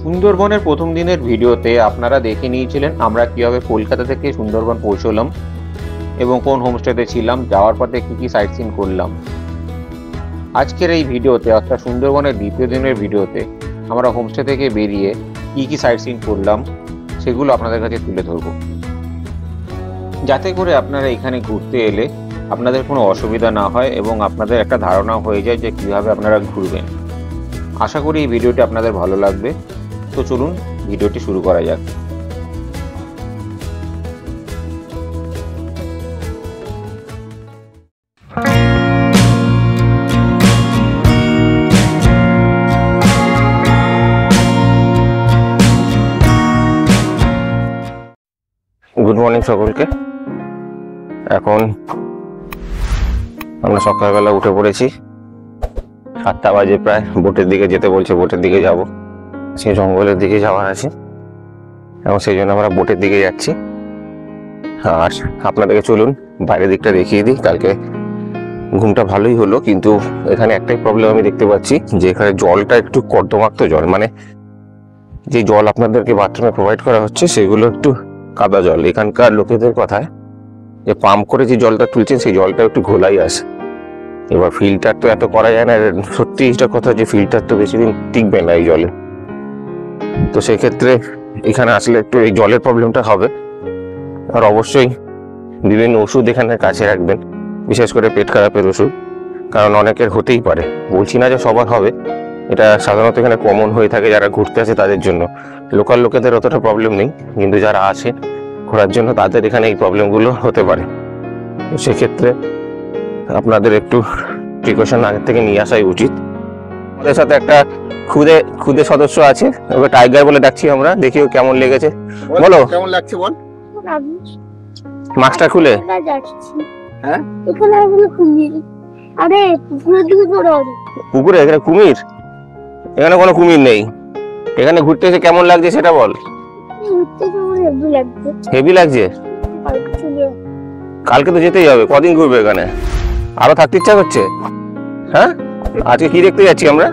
সুন্দরবনের প্রথম দিনের ভিডিওতে আপনারা দেখে নিয়েছিলেন আমরা কিভাবে কলকাতা থেকে সুন্দরবন পৌঁছলাম এবং কোন হোমস্টেতে ছিলাম, যাওয়ার পথে কি কি সাইট সিন করলাম। আজকের এই ভিডিওতে অর্থাৎ সুন্দরবনের দ্বিতীয় দিনের ভিডিওতে আমরা হোমস্টে থেকে বেরিয়ে কি কি সাইট সিন করলাম সেগুলো আপনাদের কাছে তুলে ধরব, যাতে করে আপনারা এখানে ঘুরতে এলে আপনাদের কোনো অসুবিধা না হয় এবং আপনাদের একটা ধারণা হয়ে যায় যে কীভাবে আপনারা ঘুরবেন। আশা করি এই ভিডিওটি আপনাদের ভালো লাগবে। তো চলুন ভিডিওটি শুরু করা যাক। গুড মর্নিং সকলকে। এখন আমরা সকালবেলা উঠে পড়েছি, 7টা বাজে প্রায়। বোটের দিকে যেতে বলছে, বোটের দিকে যাব, সেই জঙ্গলের দিকে যাওয়ার আছে এবং সেই জন্য আমরা বোটের দিকে যাচ্ছি। আর আপনাদেরকে চলুন বাইরের দিকটা দেখিয়ে দিই। কালকে ঘুমটা ভালোই হলো, কিন্তু এখানে একটাই প্রবলেম আমি দেখতে পাচ্ছি যে এখানে জলটা একটু কর্দমাক্ত জল, মানে যে জল আপনাদেরকে বাথরুমে প্রোভাইড করা হচ্ছে সেগুলো একটু কাদা জল। এখানকার লোকেদের কথায় যে পাম্প করে যে জলটা তুলছেন সেই জলটা একটু ঘোলাই আসে। এবার ফিল্টার তো এত করা যায় না, সত্যি এটা কথা যে ফিল্টার তো বেশি দিন টিকবে না এই জলে। তো সেক্ষেত্রে এখানে আসলে একটু এই জলের প্রবলেমটা হবে। আর অবশ্যই বিভিন্ন ওষুধ এখানে কাছে রাখবেন, বিশেষ করে পেট খারাপের ওষুধ, কারণ অনেকের হতেই পারে। বলছি না যে সবার হবে, এটা সাধারণত এখানে কমন হয়ে থাকে যারা ঘুরতে আসে তাদের জন্য। লোকাল লোকেদের অতটা প্রবলেম নেই, কিন্তু যারা আসে ঘোরার জন্য তাদের এখানে এই প্রবলেমগুলো হতে পারে। তো সেক্ষেত্রে আপনাদের একটু প্রিকশন আগের থেকে নিয়ে আসাই উচিত। আমাদের সাথে একটা খুদে সদস্য আছে, ওকে টাইগার বলে ডাকছি আমরা। দেখিও কেমন লেগেছে, বলো কেমন লাগছে বল। মাস্কটা খুলে। হ্যাঁ পুকুরে এখানে কুমির? এখানে কোনো কুমির নেই। এখানে ঘুরতে এসে কেমন লাগছে সেটা বল। হেভি লাগছে। কালকে তো যেতেই হবে, কদিন ঘুরবে এখানে? আরো থাকতে ইচ্ছা করছে? হ্যাঁ, আজকে কি দেখতে যাচ্ছি আমরা?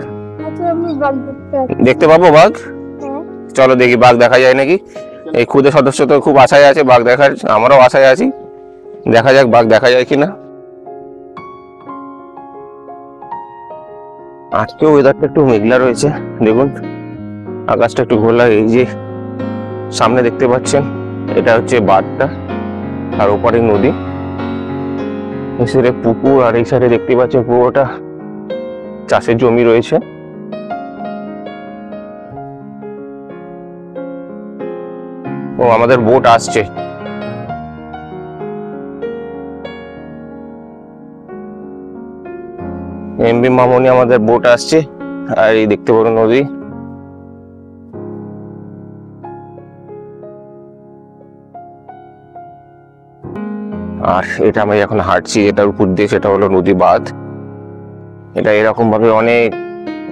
দেখতে পাবো বাঘ? চলো দেখি বাঘ দেখা যায় নাকি। এই খুদে সদস্য তো খুব আশায় আছে বাঘ দেখার, আমরাও আশায় আছি। দেখা যাক বাঘ দেখা যায় কিনা। আজকেও ওয়েদারটা একটু মেঘলা রয়েছে, দেখুন আকাশটা একটু ঘোলা। এই যে সামনে দেখতে পাচ্ছেন এটা হচ্ছে বাঁধটা, আর ওপারে নদী, এই সাইডে পুকুর, আর এই সাইডে দেখতে পাচ্ছেন পুরোটা চাষের জমি রয়েছে। ও আমাদের বোট আসছে। এমবি মামনি আমাদের বোট আসছে, আর এই দেখতে পারো নদী। আর এটা আমি এখন হাঁটছি এটার উপর দিয়ে, সেটা হলো নদী বাঁধ। এটা এরকম ভাবে অনেক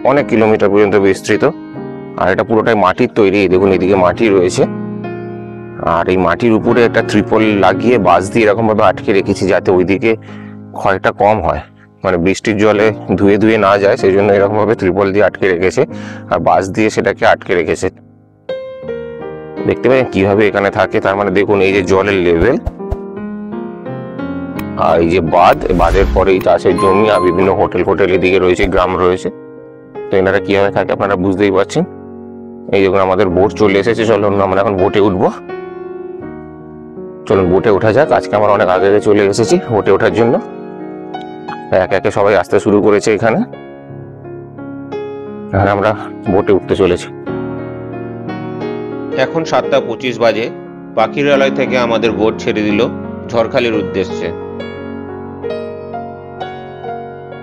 অনেক কিলোমিটার পর্যন্ত বিস্তৃত, আর এটা পুরোটাই মাটির তৈরি। দেখুন এদিকে মাটি রয়েছে, আর এই মাটির উপরে একটা ত্রিপল লাগিয়ে বাঁশ দিয়ে এরকম ভাবে আটকে রেখেছি যাতে ওইদিকে ক্ষয়টা কম হয়, মানে বৃষ্টির জলে ধুয়ে ধুয়ে না যায়, সেই জন্য এরকম ভাবে ত্রিপল দিয়ে আটকে রেখেছে আর বাঁশ দিয়ে সেটাকে আটকে রেখেছে। দেখতে পাচ্ছেন কিভাবে এখানে থাকে। তার মানে দেখুন এই যে জলের লেভেল, আর এই যে বাঁধের পরে এই চাষের জমি আর বিভিন্ন হোটেল এদিকে রয়েছে, গ্রাম রয়েছে। তো এনারা কিভাবে থাকে আপনারা বুঝতেই পারছেন। এই যখন আমাদের বোট চলে এসেছে, চলুন আমরা এখন বোটে উঠবো। চলুন বোটে ওঠা যাক। আজকে আমরা অনেক আগে চলে এসেছি বোটে ওঠার জন্য। একে একে সবাই আসতে শুরু করেছে এখানে, আর আমরা বোটে উঠতে চলেছি। এখন 7টা 25 বাজে। পাখিরালয় থেকে আমাদের বোট ছেড়ে দিল ঝড়খালির উদ্দেশ্যে।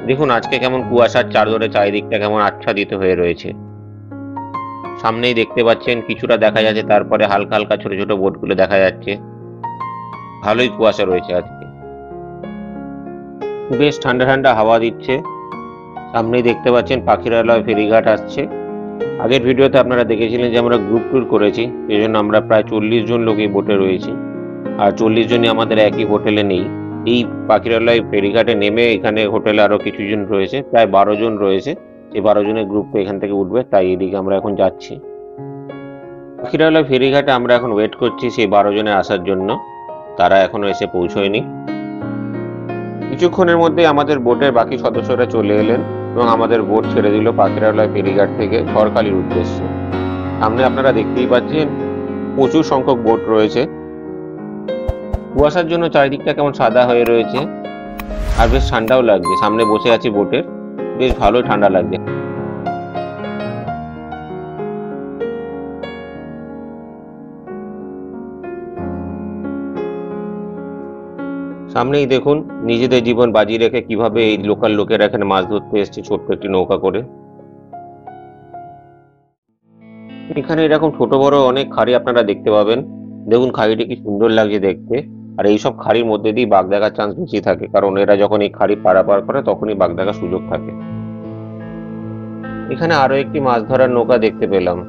দেখুন আজকে কেমন কুয়াশার চাদরে চারিদিকটা কেমন আচ্ছাদিত হয়ে রয়েছে। সামনেই দেখতে পাচ্ছেন কিছুটা দেখা যাচ্ছে, তারপরে হালকা হালকা ছোট ছোট বোটগুলো দেখা যাচ্ছে। ভালোই কুয়াশা রয়েছে আজকে, বেশ ঠান্ডা ঠান্ডা হাওয়া দিচ্ছে। সামনেই দেখতে পাচ্ছেন পাখিরালয় ফেরিঘাট আসছে। আগের ভিডিওতে আপনারা দেখেছিলেন যে আমরা গ্রুপ ট্যুর করেছি, এই জন্য আমরা প্রায় 40 জন লোক এই বোটে রয়েছি, আর 40 জনই আমাদের একই হোটেলে নেই। এই পাখিরালয় ফেরিঘাটে নেমে এখানে হোটেলে আরো কিছু জন রয়েছে, প্রায় 12 জন রয়েছে। এই 12 জনের গ্রুপ এখান থেকে উঠবে, তাই এদিকে আমরা এখন যাচ্ছি। পাখিরালয় ফেরিঘাটে আমরা এখন ওয়েট করছি সেই 12 জনে আসার জন্য। তারা এখনো এসে পৌঁছয়নি। কিছুক্ষণের মধ্যে আমাদের বোটের বাকি সদস্যরা চলে এলেন এবং আমাদের বোট ছেড়ে দিল পাখিরালয় ফেরিঘাট থেকে ঝড়খালির উদ্দেশ্যে। সামনে আপনারা দেখতেই পাচ্ছেন প্রচুর সংখ্যক বোট রয়েছে। কুয়াশার জন্য চারিদিকটা কেমন সাদা হয়ে রয়েছে আর বেশ ঠান্ডাও লাগছে। সামনে বসে আছি বোটের, বেশ ভালোই ঠান্ডা লাগছে। সামনেই দেখুন নিজেদের জীবন বাজি রেখে কিভাবে এই লোকাল লোকেরা এখানে মাছ ধরতে এসছে ছোট্ট একটি নৌকা করে। এখানে এরকম ছোট বড় অনেক খাড়ি আপনারা দেখতে পাবেন। দেখুন খাড়িটি কি সুন্দর লাগছে দেখতে। আর এইসব খাড়ির মধ্যে দিয়ে বাঘ দেখার চান্স বেশি থাকে, কারণ এরা যখন এই খাড়ি পারাপার করে তখনই বাঘ দেখার সুযোগ থাকে। এখানে আরো একটি মাছ ধরার নৌকা দেখতে পেলাম।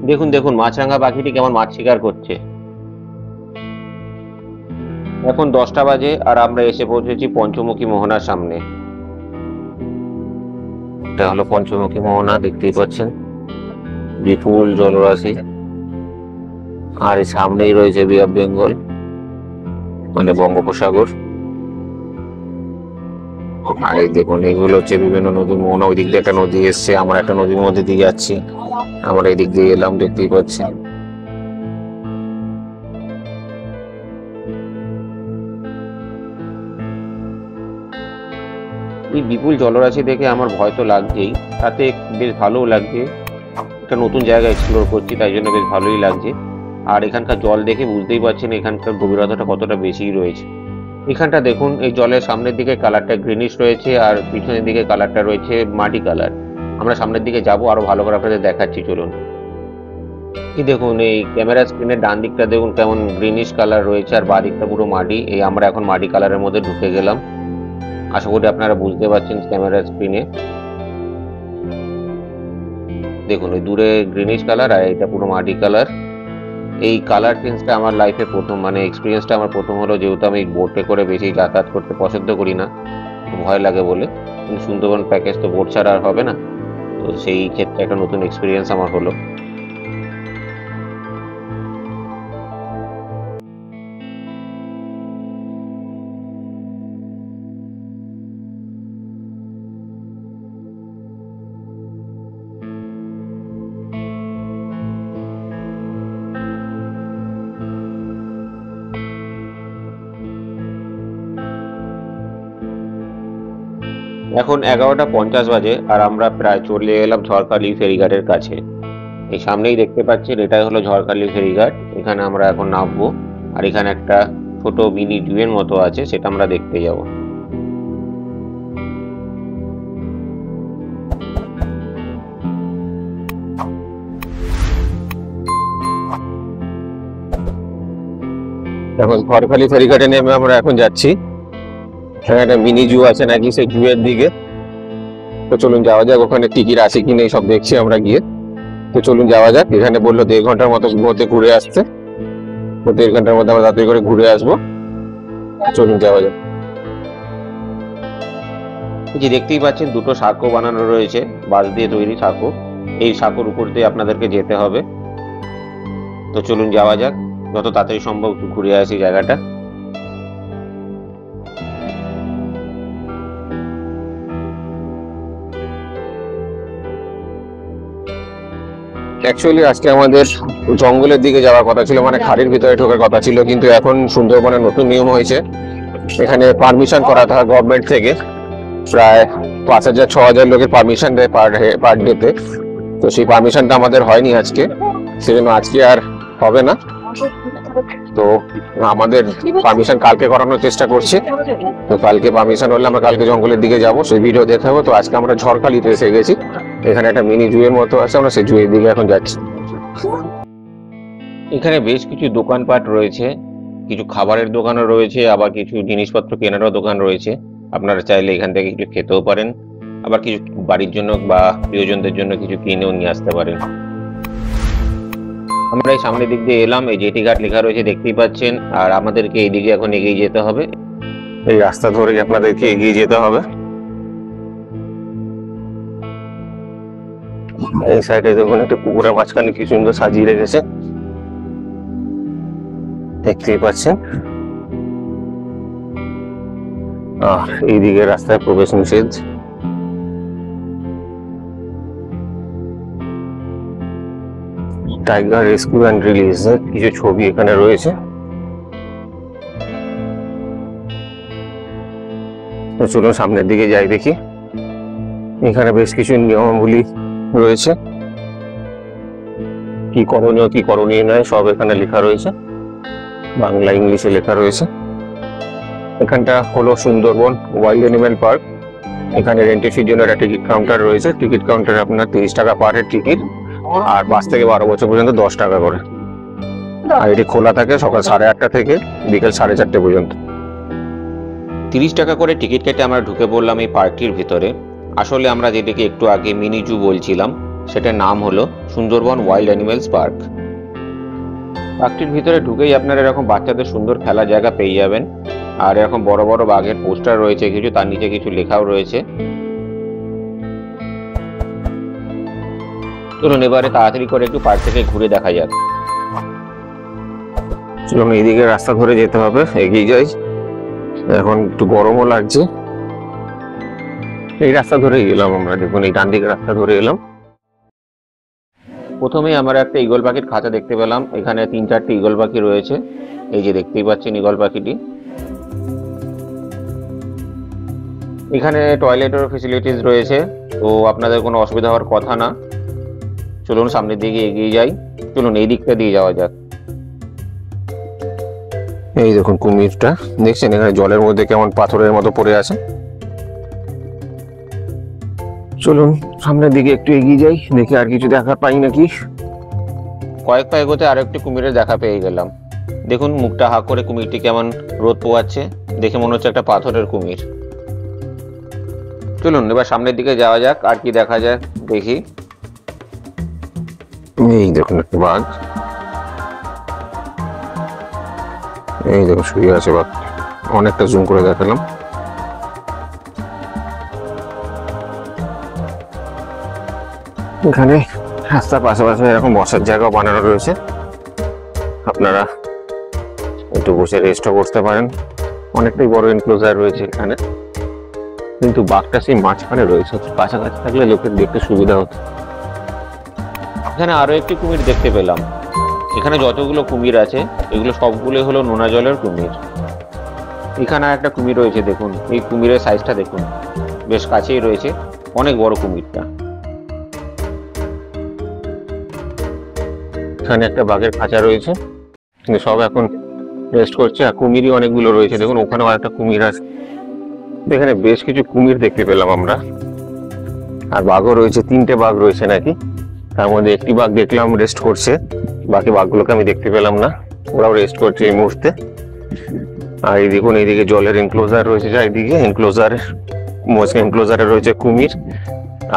দেখুন দেখুন মাছরাঙা পাখিটি কেমন মাছ শিকার করছে। এখন 10টা বাজে আর আমরা এসে পৌঁছেছি পঞ্চমুখী মোহনার সামনে। এটা হলো পঞ্চমুখী মোহনা, দেখতেই পাচ্ছেন বিপুল জলরাশি। আর এই সামনেই রয়েছে বে অফ বেঙ্গল, মানে বঙ্গোপসাগর। আর এই দেখুন এগুলো হচ্ছে বিভিন্ন নদীর মোহনা। ওই দিক দিয়ে একটা নদী এসছে, আমরা একটা নদীর মধ্যে দিয়ে যাচ্ছি। আমরা এই দিক দিয়ে এলাম, দেখতেই পাচ্ছেন। এই বিপুল জলরাশি দেখে আমার ভয় তো লাগছেই, তাতে বেশ ভালোও লাগছে। একটা নতুন জায়গা এক্সপ্লোর করছি, তাই জন্য বেশ ভালোই লাগছে। আর এখানকার জল দেখে বুঝতেই পারছেন এখানকার গভীরতাটা কতটা বেশি রয়েছে। এখানটা দেখুন এই জলের সামনের দিকে কালারটা গ্রিনিশ রয়েছে আর পিছনের দিকে কালারটা রয়েছে মাটি কালার। আমরা সামনের দিকে যাব, আরো ভালো করে আপনাদের দেখাচ্ছি, চলুন। কি দেখুন এই ক্যামেরা স্ক্রিনের ডান দিকটা দেখুন কেমন গ্রিনিশ কালার রয়েছে আর বাঁ দিকটা পুরো মাটি। এই আমরা এখন মাটি কালারের মধ্যে ঢুকে গেলাম। আশা করি আপনারা বুঝতে পারছেন ক্যামেরা স্ক্রিনে। দেখুন ওই দূরে গ্রিনিশ কালার আর এটা পুরো মাটি কালার। এই কালার চেঞ্জটা আমার লাইফে প্রথম, মানে এক্সপিরিয়েন্সটা আমার প্রথম হলো, যেহেতু আমি বোটে করে বেশি যাতায়াত করতে পছন্দ করি না, ভয় লাগে বলে। কিন্তু সুন্দরবন প্যাকেজ তো বোট ছাড়া আর হবে না, তো সেই ক্ষেত্রে একটা নতুন এক্সপিরিয়েন্স আমার হলো। এখন 11টা 50 বাজে আর আমরা প্রায় চলে এলাম ঝড়খালি ফেরিঘাটের কাছে। এই সামনেই দেখতে পাচ্ছেন এটাই হলো ঝড়খালি ফেরিঘাট। এখানে আমরা এখন নামবো আর এখানে একটা ছোট মিনি জুয়ের মতো আছে, সেটা আমরা দেখতে যাব। এখন ঝড়খালি ফেরিঘাটে নেমে আমরা এখন যাচ্ছি। এখানে একটা মিনি জু আছে নাকি, সেই জুয়ের দিকে। তো চলুন যাওয়া যাক, ওখানে টিকিট আছে কি নেই সব দেখছি আমরা গিয়ে। তো চলুন যাওয়া যাক। এখানে বললো 1.5 ঘন্টার মধ্যে ঘুরে আসতে, তো 1.5 ঘন্টার মধ্যে আমরা তাড়াতাড়ি করে ঘুরে আসবো। চলুন যাওয়া যাক। যে দেখতেই পাচ্ছেন দুটো সাঁকো বানানো রয়েছে, বাঁশ দিয়ে তৈরি সাঁকো। এই সাঁকোর উপর দিয়ে আপনাদেরকে যেতে হবে। তো চলুন যাওয়া যাক, যত তাড়াতাড়ি সম্ভব ঘুরে আসি জায়গাটা। অ্যাকচুয়ালি আজকে আমাদের জঙ্গলের দিকে যাওয়ার কথা ছিল, মানে খাড়ির ভিতরে ঢোকার কথা ছিল, কিন্তু এখন সুন্দরবনের নতুন নিয়ম হয়েছে, এখানে পারমিশন করাতে হয় গভর্নমেন্ট থেকে। প্রায় 5000-6000 লোকের পারমিশন দেয় পার ডেতে। তো সেই পারমিশনটা আমাদের হয়নি আজকে, সেজন্য আজকে আর হবে না। তো আমাদের পারমিশন কালকে করানোর চেষ্টা করছি। তো কালকে পারমিশন হলে আমরা কালকে জঙ্গলের দিকে যাব, সেই ভিডিও দেখাবো। তো আজকে আমরা ঝড়খালিতে এসে গেছি। এখানে একটা মিনি জুয়ের মতো আছে, আমরা সেই জুয়ের দিকে এখন যাচ্ছি। এখানে বেশ কিছু দোকানপাট রয়েছে, কিছু খাবারের দোকানও রয়েছে, আবার কিছু জিনিসপত্র কেনারও দোকান রয়েছে। আপনারা চাইলে এখান থেকে কিছু খেতেও পারেন, আবার কিছু বাড়ির জন্য বা প্রিয়জনদের জন্য কিছু কিনেও নিয়ে আসতে পারেন। আমরা এই সামনের দিক দিয়ে এলাম, এই জেটি ঘাট লেখা রয়েছে দেখতেই পাচ্ছেন, আর আমাদেরকে এইদিকে এখন এগিয়ে যেতে হবে। এই রাস্তা ধরেই আপনাদেরকে এগিয়ে যেতে হবে। এই সাইডে দেখুন একটা পুকুরের মাঝখানে কি সুন্দর সাজিয়ে রেখেছে, দেখতেই পাচ্ছেন। এইদিকে রাস্তায় প্রবেশ নিষেধ। টাইগার রেস্কিউ অ্যান্ড রিলিজ কিছু ছবি এখানে রয়েছে। তো চলুন সামনের দিকে যাই দেখি। এখানে বেশ কিছু নিয়মাবলী রয়েছে, কি করণীয় কি করণীয় নয় সব এখানে লেখা রয়েছে, বাংলা ইংলিশে লেখা রয়েছে। এখানটা হলো সুন্দরবন ওয়াইল্ড অ্যানিমেল পার্ক। এখানে রেন্টের জন্য একটা টিকিট কাউন্টার রয়েছে। টিকিট কাউন্টারে আপনার 30 টাকা পার হেড টিকিট, আর 5 থেকে 12 বছর পর্যন্ত 10 টাকা করে। আর এটি খোলা থাকে সকাল 8:30 থেকে বিকেল 4:30 পর্যন্ত। 30 টাকা করে টিকিট কেটে আমরা ঢুকে পড়লাম এই পার্কটির ভিতরে। আসলে আমরা যেটাকে একটু আগে মিনি জু বলছিলাম, সেটার নাম হলো সুন্দরবন ওয়াইল্ড অ্যানিমেলস পার্ক। পার্কটির ভিতরে ঢুকেই আপনারা এরকম বাচ্চাদের সুন্দর খেলার জায়গা পেয়ে যাবেন। আর এরকম বড় বড় বাঘের পোস্টার রয়েছে কিছু, তার নিচে কিছু লেখাও রয়েছে। চলুন এবারে তাড়াতাড়ি করে একটু পার্ক থেকে ঘুরে দেখা যাক। চলুন এইদিকে রাস্তা ধরে যেতে হবে, এগিয়ে যাই। এখন একটু গরমও লাগছে। এই রাস্তা ধরে গেলাম আমরা, দেখুন এই ডান দিকে রাস্তা ধরে এলাম। প্রথমেই আমরা একটা ঈগল পাখির খাঁচা দেখতে পেলাম। এখানে 3-4টি ঈগল পাখি রয়েছে, এই যে দেখতেই পাচ্ছেন ঈগল পাখিটি। এখানে টয়লেটের ফেসিলিটিস রয়েছে, তো আপনাদের কোনো অসুবিধা হওয়ার কথা না। চলুন সামনের দিকে এগিয়ে যাই। চলুন এই দিকটা দিয়ে যাওয়া যাক। এই দেখুন কুমিরটা দেখছেন, এখানে জলের মধ্যে কেমন পাথরের মতো পড়ে আছে। চলুন সামনের দিকে একটু এগিয়ে যাই, দেখি আর কিছু দেখা পাই নাকি। কয়েক পা এগোতে আরো একটি কুমিরের দেখা পেয়ে গেলাম। দেখুন মুখটা হা করে কুমিরটি কেমন রোদ পোয়াচ্ছে, দেখে মনে হচ্ছে একটা পাথরের কুমির। চলুন এবার সামনের দিকে যাওয়া যাক, আর কি দেখা যায় দেখি। এই দেখুন একটা বাঘ, এই দেখুন শুয়ে আছে বাঘ, অনেকটা জুম করে দেখালাম। এখানে রাস্তার পাশাপাশি এরকম বসার জায়গাও বানানো রয়েছে, আপনারা একটু বসে রেস্টও করতে পারেন। অনেকটাই বড় এনক্লোজার রয়েছে এখানে, কিন্তু বাঘটা সেই মাঝখানে রয়েছে, কাছাকাছি থাকলে লোকের দেখতে সুবিধা হতো। এখানে আরো একটি কুমির দেখতে পেলাম। এখানে যতগুলো কুমির আছে এগুলো সবগুলোই হলো নোনা জলের কুমির। এখানে আর একটা কুমির রয়েছে, দেখুন এই কুমিরের সাইজটা দেখুন, বেশ কাছেই রয়েছে, অনেক বড় কুমিরটা। এখানে একটা বাঘের খাঁচা রয়েছে, কিন্তু সব এখন রেস্ট করছে। আর কুমিরই অনেকগুলো রয়েছে, দেখুন ওখানেও একটা কুমির আছে। এখানে বেশ কিছু কুমির দেখতে পেলাম আমরা, আর বাঘও রয়েছে, 3টে বাঘ রয়েছে নাকি। তার মধ্যে একটি বাঘ দেখলাম রেস্ট করছে, বাকি বাঘগুলোকে আমি দেখতে পেলাম না, ওরাও রেস্ট করছে এই মুহূর্তে। আর এই দেখুন এইদিকে জলের এনক্লোজার রয়েছে, চারিদিকে এনক্লোজারে রয়েছে কুমির,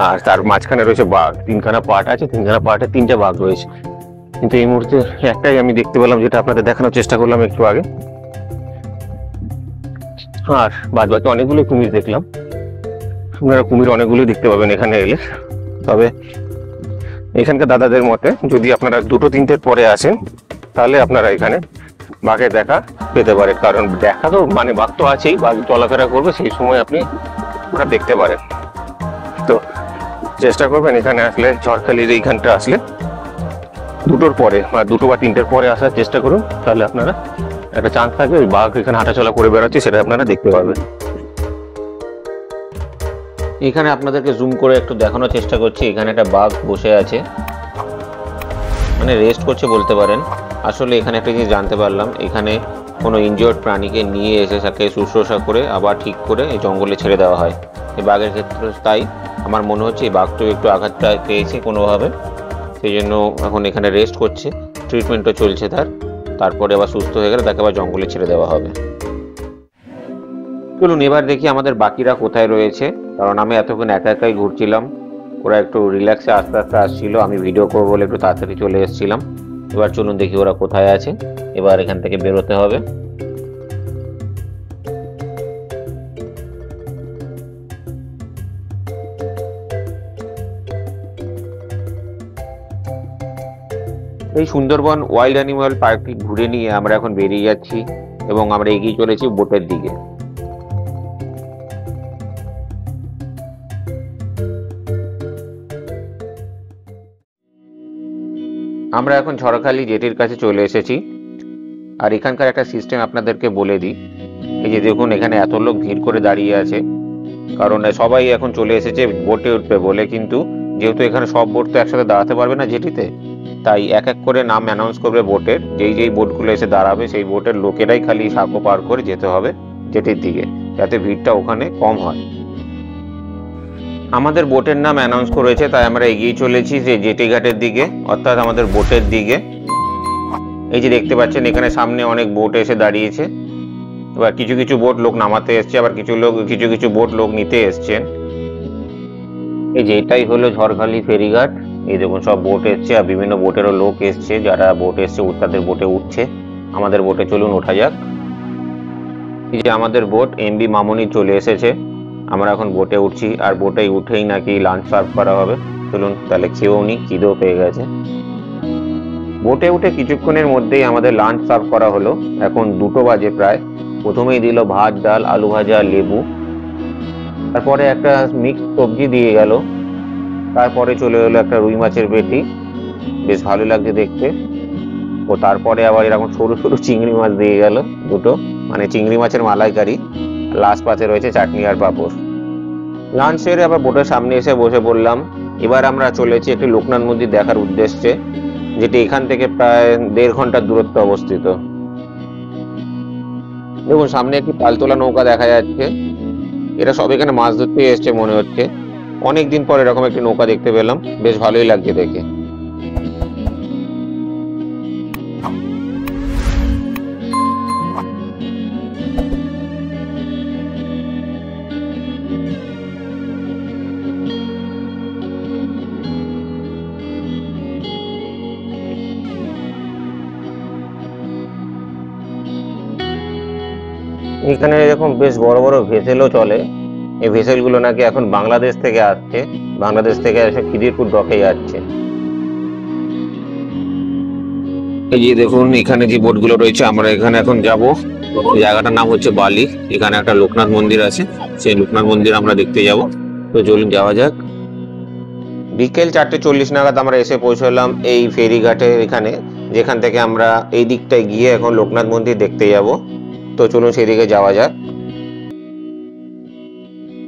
আর তার মাঝখানে রয়েছে বাঘ। 3খানা পার্ট আছে, 3খানা পার্টে 3টে বাঘ রয়েছে, কিন্তু এই মুহূর্তে একটাই আমি দেখতে পেলাম, যেটা আপনাদের দেখানোর চেষ্টা করলাম একটু আগে। আর বাদ বাকি অনেকগুলো কুমির দেখলাম। আপনারা কুমির অনেকগুলো দেখতে পাবেন এখানে এলে। তবে এখানকার দাদাদের মতে যদি আপনারা 2-3টের পরে আসেন, তাহলে আপনারা এখানে বাঘের দেখা পেতে পারেন। কারণ দেখা তো মানে বাঘ তো আছেই, বাঘ চলাফেরা করবে, সেই সময় আপনি ওরা দেখতে পারেন। তো চেষ্টা করবেন এখানে আসলে, ঝড়খালির এইখানটা আসলে 2টোর পরে বা 2টো বা 3টের পরে আসার চেষ্টা করুন, তাহলে আপনারা একটা চান্স থাকবে ওই বাঘ এখানে হাঁটাচলা করে বেড়াচ্ছে সেটা আপনারা দেখতে পাবেন। এখানে আপনাদেরকে জুম করে একটু দেখানোর চেষ্টা করছি। এখানে একটা বাঘ বসে আছে, মানে রেস্ট করছে বলতে পারেন। আসলে এখানে একটা জিনিস জানতে পারলাম, এখানে কোনো ইনজিওর্ড প্রাণীকে নিয়ে এসে তাকে শুশ্রূষা করে আবার ঠিক করে এই জঙ্গলে ছেড়ে দেওয়া হয়। এই বাঘের ক্ষেত্রে তাই আমার মনে হচ্ছে এই বাঘটাও একটু আঘাতটা পেয়েছে কোনোভাবে, সেই জন্য এখন এখানে রেস্ট করছে, ট্রিটমেন্টও চলছে তারপরে আবার সুস্থ হয়ে গেলে তাকে আবার জঙ্গলে ছেড়ে দেওয়া হবে। চলুন এবার দেখি আমাদের বাকিরা কোথায় রয়েছে, কারণ আমি এতক্ষণ একা একাই ঘুরছিলাম, ওরা একটু রিল্যাক্সে আস্তে আস্তে আসছিল, আমি ভিডিও করবো বলে একটু তাড়াতাড়ি চলে এসেছিলাম। এবার চলুন দেখি ওরা কোথায় আছে, এবার এখান থেকে বেরোতে হবে। এই সুন্দরবন ওয়াইল্ড অ্যানিমাল পার্কটি ঘুরে নিয়ে আমরা এখন বেরিয়ে যাচ্ছি এবং আমরা এগিয়ে চলেছি বোটের দিকে। আমরা এখন ঝড়খালি জেটির কাছে চলে এসেছি। আর এখানকার একটা সিস্টেম আপনাদেরকে বলে দিই। এই যে দেখুন, এখানে এত লোক ভিড় করে দাঁড়িয়ে আছে, কারণ সবাই এখন চলে এসেছে বোটে উঠবে বলে। কিন্তু যেহেতু এখানে সব বোট তো একসাথে দাঁড়াতে পারবে না জেটিতে, তাই এক এক করে নাম অ্যানাউন্স করবে বোটের। যেই যেই বোটগুলো এসে দাঁড়াবে সেই বোটের লোকেরাই খালি সাঁকো পার করে যেতে হবে জেটির দিকে, যাতে ভিড়টা ওখানে কম হয়। আমাদের বোটের নাম অ্যানাউন্স করেছে, তাই আমরা এগিয়ে চলেছি যে জেটি ঘাটের দিকে, অর্থাৎ আমাদের বোটের দিকে। এই যে দেখতে পাচ্ছেন এখানে সামনে অনেক বোট এসে দাঁড়িয়েছে। এবার কিছু কিছু বোট লোক নামাতে এসছে, আবার কিছু কিছু বোট লোক নিতে এসছেন। এই যে এটাই হলো ঝড়খালি ফেরিঘাট। এই দেখুন সব বোট এসছে, আর বিভিন্ন বোটেরও লোক এসছে। যারা বোট এসছে তাদের বোটে উঠছে। আমাদের বোটে চলুন ওঠা যাক। এই যে আমাদের বোট এমবি মামনি চলে এসেছে। আমরা এখন বোটে উঠছি, আর বোটে উঠেই নাকি লাঞ্চ সার্ভ করা হবে। চলুন তাহলে খেয়েও নি, খিদেও পেয়ে গেছে। বোটে উঠে কিছুক্ষণের মধ্যেই আমাদের লাঞ্চ সার্ভ করা হলো। এখন 2টো বাজে প্রায়। প্রথমেই দিল ভাত, ডাল, আলু ভাজা, লেবু। তারপরে একটা মিক্স সবজি দিয়ে গেল। তারপরে চলে এলো একটা রুই মাছের পেটি, বেশ ভালো লাগছে দেখতে। ও তারপরে আবার এরকম সরু সরু চিংড়ি মাছ দিয়ে গেল 2টো, মানে চিংড়ি মাছের মালাইকারি। লাস্ট পাতে রয়েছে চাটনি আর পাঁপড়। লাঞ্চ সেরে আবার বোটের সামনে এসে বসে পড়লাম। এবার আমরা চলেছি একটি লোকনাথ মন্দির দেখার উদ্দেশ্যে, যেটি এখান থেকে প্রায় 1.5 ঘন্টার দূরত্বে অবস্থিত। দেখুন সামনে একটি পালতোলা নৌকা দেখা যাচ্ছে। এরা সব এখানে মাছ ধরতে এসছে মনে হচ্ছে। অনেকদিন পর এরকম একটি নৌকা দেখতে পেলাম, বেশ ভালোই লাগছে দেখে। এখানে এরকম বেশ বড় বড় ভেসেলও চলে। এই ভেসেলগুলো নাকি এখন বাংলাদেশ থেকে আসছে, বাংলাদেশ থেকে এসে খিদিরপুর ডকে যাচ্ছে। এই যে দেখুন এখানে যে বোটগুলো রয়েছে, আমরা এখানে এখন যাব। জায়গাটার নাম হচ্ছে বালি। এখানে একটা লোকনাথ মন্দির আছে, সেই লোকনাথ মন্দির আমরা দেখতে যাব। তো চলুন যাওয়া যাক। বিকেল 4:40 নাগাদ আমরা এসে পৌঁছলাম এই ফেরিঘাটের এখানে, যেখান থেকে আমরা এই দিকটায় গিয়ে এখন লোকনাথ মন্দির দেখতে যাব। তো চলুন সেদিকে যাওয়া যাক।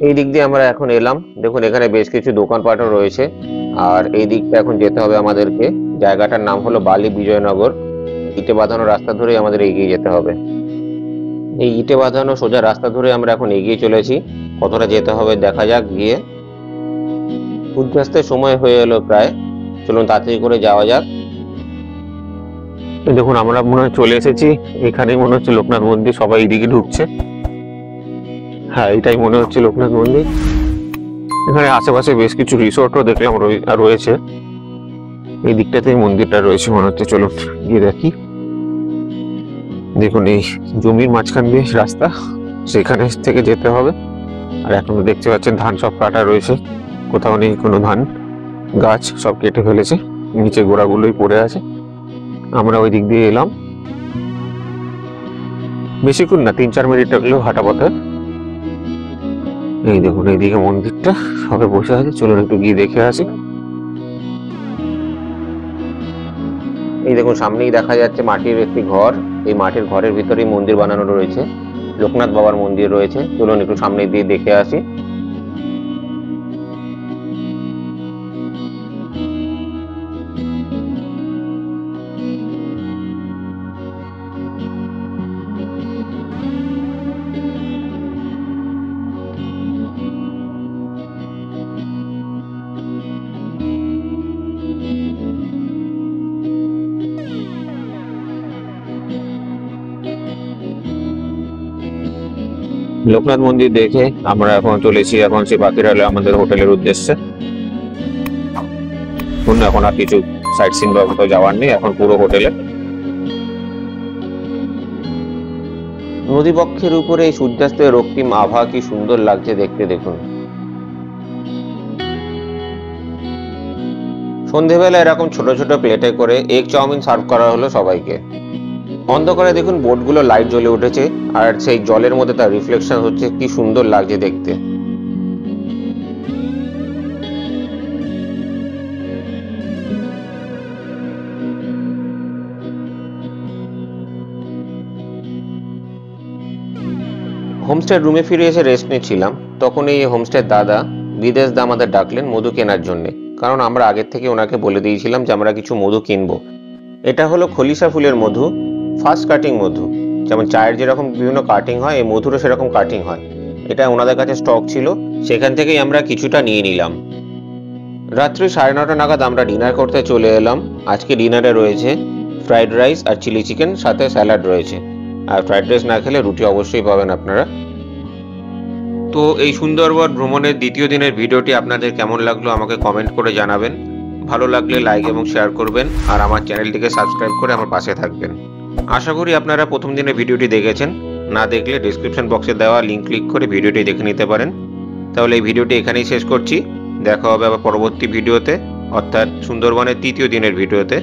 এই দিক দিয়ে আমরা এখন এলাম। দেখুন এখানে বেশ কিছু দোকানপাটও রয়েছে, আর এই দিকটা এখন যেতে হবে আমাদেরকে। জায়গাটার নাম হলো বালি বিজয়নগর। ইটে বাঁধানো রাস্তা ধরেই আমাদের এগিয়ে যেতে হবে। এই ইটে বাঁধানো সোজা রাস্তা ধরে আমরা এখন এগিয়ে চলেছি। কতটা যেতে হবে দেখা যাক গিয়ে। সূর্যাস্তের সময় হয়ে এলো প্রায়। চলুন তাড়াতাড়ি করে যাওয়া যাক। দেখুন আমরা মনে হয় চলে এসেছি। এখানেই মনে হচ্ছে লোকনাথ মন্দির। সবাই এইদিকে ঢুকছে। হ্যাঁ, এটাই মনে হচ্ছে লোকনাথ মন্দির। এখানে আশেপাশে বেশ কিছু রিসোর্টও দেখলাম রয়েছে। এই দিকটাতেই মন্দিরটা রয়েছে মনে হচ্ছে। চলুন গিয়ে দেখি। দেখুন এই জমির মাঝখান দিয়ে রাস্তা, সেখানে থেকে যেতে হবে। আর এখন দেখতে পাচ্ছেন ধান সব কাটা রয়েছে, কোথাও নেই কোনো ধান। গাছ সব কেটে ফেলেছে, নিচে গোড়াগুলোই পড়ে আছে। আমরা ওই দিক দিয়ে এলাম। বেশিক্ষণ না, 3-4 মিনিট লাগলেও হাঁটা পথে। এই দেখুন এইদিকে মন্দিরটা, সবে বসে আছে। চলুন একটু গিয়ে দেখে আসি। এই দেখুন সামনেই দেখা যাচ্ছে মাটির একটি ঘর। এই মাটির ঘরের ভিতরেই মন্দির বানানো রয়েছে, লোকনাথ বাবার মন্দির রয়েছে। চলুন একটু সামনে দিয়ে দেখে আসি। লোকনাথ মন্দির দেখে আমরা এখন চলেছি এখন সেই বাকিরালে আমাদের হোটেলের উদ্দেশ্যে। এখন আর কিছু সাইট সিন বা কোথাও যাওয়ার নেই, এখন পুরো হোটেলে। নদীবক্ষের উপরে এই সূর্যাস্তের রক্তিম আভা কি সুন্দর লাগছে দেখতে। দেখুন সন্ধেবেলা এরকম ছোট ছোট প্লেটে করে এগ চাউমিন সার্ভ করা হলো সবাইকে। অন্ধকারে দেখুন বোটগুলো লাইট জ্বলে উঠেছে আর সেই জলের মধ্যে তার রিফ্লেকশন হচ্ছে, কি সুন্দর লাগছে দেখতে। হোমস্টের রুমে ফিরে এসে রেস্ট নিচ্ছিলাম, তখন এই হোমস্টের দাদা বিদেশ দা আমাদের ডাকলেন মধু কেনার জন্য, কারণ আমরা আগের থেকে ওনাকে বলে দিয়েছিলাম যে আমরা কিছু মধু কিনবো। এটা হলো খলিশা ফুলের মধু, ফার্স্ট কাটিং মধু। যেমন চায়ের যেরকম বিভিন্ন কাটিং হয়, এই মধুরও সেরকম কাটিং হয়। এটা ওনাদের কাছে স্টক ছিল, সেখান থেকেই আমরা কিছুটা নিয়ে নিলাম। রাত্রি 9:30 নাগাদ আমরা ডিনার করতে চলে এলাম। আজকে ডিনারে রয়েছে ফ্রাইড রাইস আর চিলি চিকেন, সাথে স্যালাড রয়েছে। আর ফ্রাইড রাইস না খেলে রুটি অবশ্যই পাবেন আপনারা। তো এই সুন্দরবন ভ্রমণের দ্বিতীয় দিনের ভিডিওটি আপনাদের কেমন লাগলো আমাকে কমেন্ট করে জানাবেন। ভালো লাগলে লাইক এবং শেয়ার করবেন, আর আমার চ্যানেলটিকে সাবস্ক্রাইব করে আমার পাশে থাকবেন। আশা করি আপনারা প্রথম দিনের ভিডিওটি দেখেছেন, না দেখলে ডেসক্রিপশন বক্সে দেওয়া লিঙ্ক ক্লিক করে ভিডিওটি দেখে নিতে পারেন। তাহলে এই ভিডিওটি এখানেই শেষ করছি, দেখা হবে আবার পরবর্তী ভিডিওতে, অর্থাৎ সুন্দরবনের তৃতীয় দিনের ভিডিওতে।